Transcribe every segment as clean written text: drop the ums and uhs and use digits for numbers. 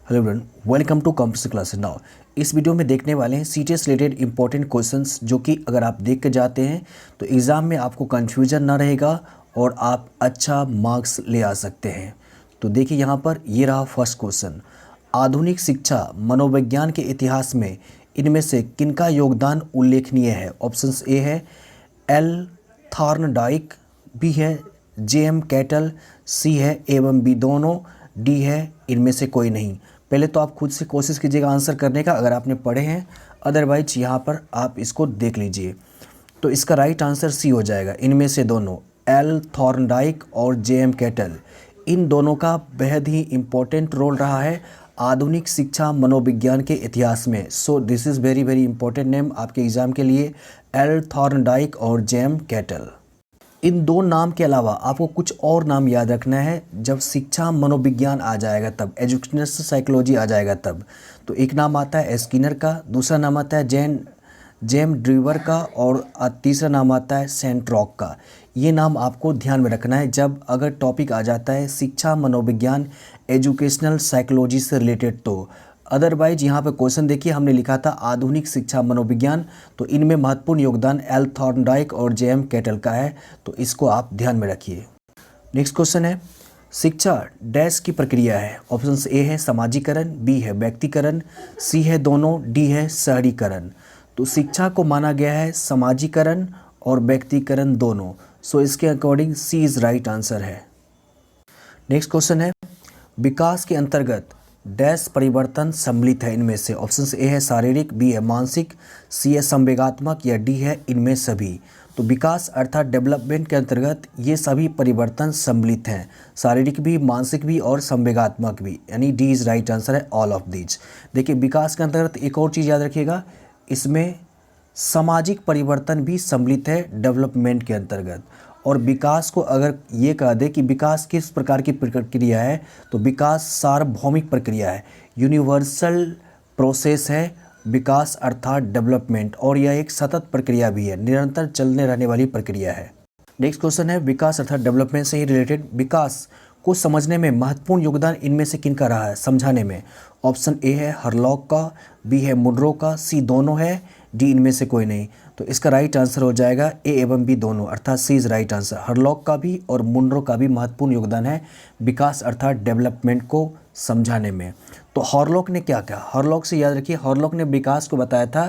Hello everyone, welcome to computer classes. Now इस video में देखने वाले हैं सीटीएस रिलेटेड इंपॉर्टेंट क्वेश्चंस, जो कि अगर आप देख के जाते हैं तो एग्ज़ाम में आपको कंफ्यूजन ना रहेगा और आप अच्छा मार्क्स ले आ सकते हैं। तो देखिए यहाँ पर ये रहा फर्स्ट क्वेश्चन। आधुनिक शिक्षा मनोविज्ञान के इतिहास में इनमें से किनका योगदान उल्लेखनीय है? ऑप्शंस ए है एल थॉर्नडाइक, बी है जे.एम. कैटल, सी है एवं बी दोनों, डी है इनमें से कोई नहीं। पहले तो आप खुद से कोशिश कीजिएगा आंसर करने का, अगर आपने पढ़े हैं, अदरवाइज यहाँ पर आप इसको देख लीजिए। तो इसका राइट आंसर सी हो जाएगा, इनमें से दोनों, एल थॉर्नडाइक और जे.एम. कैटल। इन दोनों का बेहद ही इम्पोर्टेंट रोल रहा है आधुनिक शिक्षा मनोविज्ञान के इतिहास में। So this is very very important name आपके एग्ज़ाम के लिए, एल थॉर्नडाइक और जे.एम. कैटल। इन दो नाम के अलावा आपको कुछ और नाम याद रखना है जब शिक्षा मनोविज्ञान आ जाएगा, तब एजुकेशनल साइकोलॉजी आ जाएगा तब। तो एक नाम आता है स्किनर का, दूसरा नाम आता है जेम ड्रीवर का, और तीसरा नाम आता है सेंट्रॉक का। ये नाम आपको ध्यान में रखना है जब अगर टॉपिक आ जाता है शिक्षा मनोविज्ञान एजुकेशनल साइकोलॉजी से रिलेटेड। तो अदरवाइज यहाँ पे क्वेश्चन देखिए, हमने लिखा था आधुनिक शिक्षा मनोविज्ञान, तो इनमें महत्वपूर्ण योगदान एल थॉर्नडाइक और जे.एम. कैटल का है, तो इसको आप ध्यान में रखिए। नेक्स्ट क्वेश्चन है, शिक्षा डैश की प्रक्रिया है? ऑप्शंस ए है समाजीकरण, बी है व्यक्तिकरण, सी है दोनों, डी है शहरीकरण। तो शिक्षा को माना गया है समाजीकरण और व्यक्तिकरण दोनों। सो इसके according C is right answer है। नेक्स्ट क्वेश्चन है, विकास के अंतर्गत डैश परिवर्तन सम्मिलित है इनमें से? ऑप्शंस ए है शारीरिक, बी है मानसिक, सी है संवेगात्मक, या डी है इनमें सभी। तो विकास अर्थात डेवलपमेंट के अंतर्गत ये सभी परिवर्तन सम्मिलित हैं, शारीरिक भी, मानसिक भी और संवेगात्मक भी, यानी डी इज़ राइट आंसर है ऑल ऑफ दीज। देखिए विकास के अंतर्गत एक और चीज़ याद रखिएगा, इसमें सामाजिक परिवर्तन भी सम्मिलित है डेवलपमेंट के अंतर्गत। और विकास को अगर ये कह दे कि विकास किस प्रकार की प्रक्रिया है, तो विकास सार्वभौमिक प्रक्रिया है, यूनिवर्सल प्रोसेस है विकास अर्थात डेवलपमेंट, और यह एक सतत प्रक्रिया भी है, निरंतर चलने रहने वाली प्रक्रिया है। नेक्स्ट क्वेश्चन है, विकास अर्थात डेवलपमेंट से ही रिलेटेड विकास को समझने में महत्वपूर्ण योगदान इनमें से किनका रहा है समझाने में? ऑप्शन ए है हरलॉक का, बी है मुनरो का, सी दोनों है, डी इनमें से कोई नहीं। तो इसका राइट आंसर हो जाएगा ए एवं बी दोनों, अर्थात सी इज़ राइट आंसर। हरलॉक का भी और मुनरो का भी महत्वपूर्ण योगदान है विकास अर्थात डेवलपमेंट को समझाने में। तो हॉरलॉक ने क्या किया? हॉरलॉक से याद रखिए, हॉरलॉक ने विकास को बताया था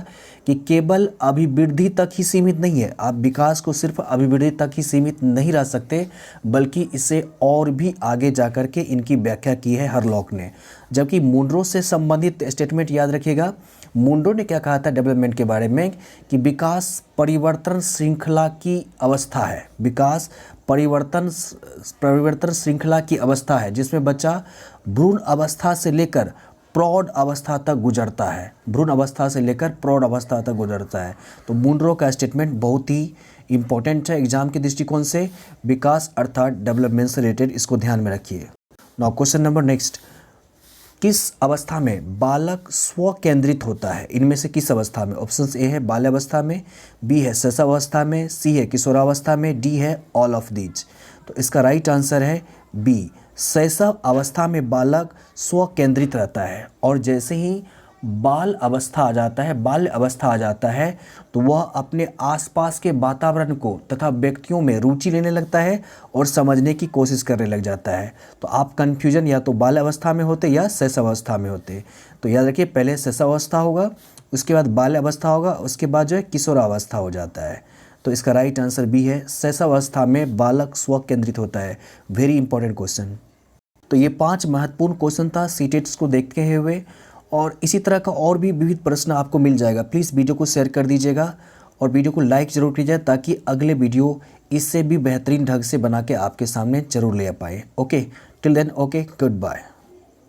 कि केवल अभिवृद्धि तक ही सीमित नहीं है, आप विकास को सिर्फ अभिवृद्धि तक ही सीमित नहीं रह सकते, बल्कि इसे और भी आगे जा कर के इनकी व्याख्या की है हॉरलॉक ने। जबकि मुनरो से संबंधित स्टेटमेंट याद रखिएगा, मुनरो ने क्या कहा था डेवलपमेंट के बारे में कि विकास परिवर्तन श्रृंखला की अवस्था है, विकास परिवर्तन श्रृंखला की अवस्था है जिसमें बच्चा भ्रूण अवस्था से लेकर प्रौढ़ अवस्था तक गुजरता है, भ्रूण अवस्था से लेकर प्रौढ़ अवस्था तक गुजरता है। तो मुनरो का स्टेटमेंट बहुत ही इंपॉर्टेंट है एग्जाम के दृष्टिकोण से, विकास अर्थात डेवलपमेंट से रिलेटेड, इसको ध्यान में रखिए। नाउ क्वेश्चन नंबर नेक्स्ट, किस अवस्था में बालक स्व केंद्रित होता है? इनमें से किस अवस्था में? ऑप्शंस ए है बाल्यावस्था में, बी है शैशवावस्था में, सी है किशोरावस्था में, डी है ऑल ऑफ दीज। तो इसका राइट आंसर है बी, शैशव अवस्था में बालक स्व केंद्रित रहता है, और जैसे ही बाल अवस्था आ जाता है, बाल्य अवस्था आ जाता है, तो वह अपने आसपास के वातावरण को तथा व्यक्तियों में रुचि लेने लगता है और समझने की कोशिश करने लग जाता है। तो आप कन्फ्यूजन या तो बाल्य अवस्था में होते या शैशवावस्था में होते। तो याद रखिए, पहले शैशवावस्था होगा, उसके बाद बाल्य अवस्था होगा, उसके बाद जो है किशोरावस्था हो जाता है। तो इसका राइट आंसर बी है, शैशवावस्था में बालक स्व केंद्रित होता है। Very important question. तो ये 5 महत्वपूर्ण क्वेश्चन था सीटेट्स को देखते हुए, और इसी तरह का और भी विविध प्रश्न आपको मिल जाएगा। प्लीज़ वीडियो को शेयर कर दीजिएगा और वीडियो को लाइक ज़रूर कीजिए, ताकि अगले वीडियो इससे भी बेहतरीन ढंग से बना के आपके सामने ज़रूर ले पाए। Okay, till then, okay, good bye.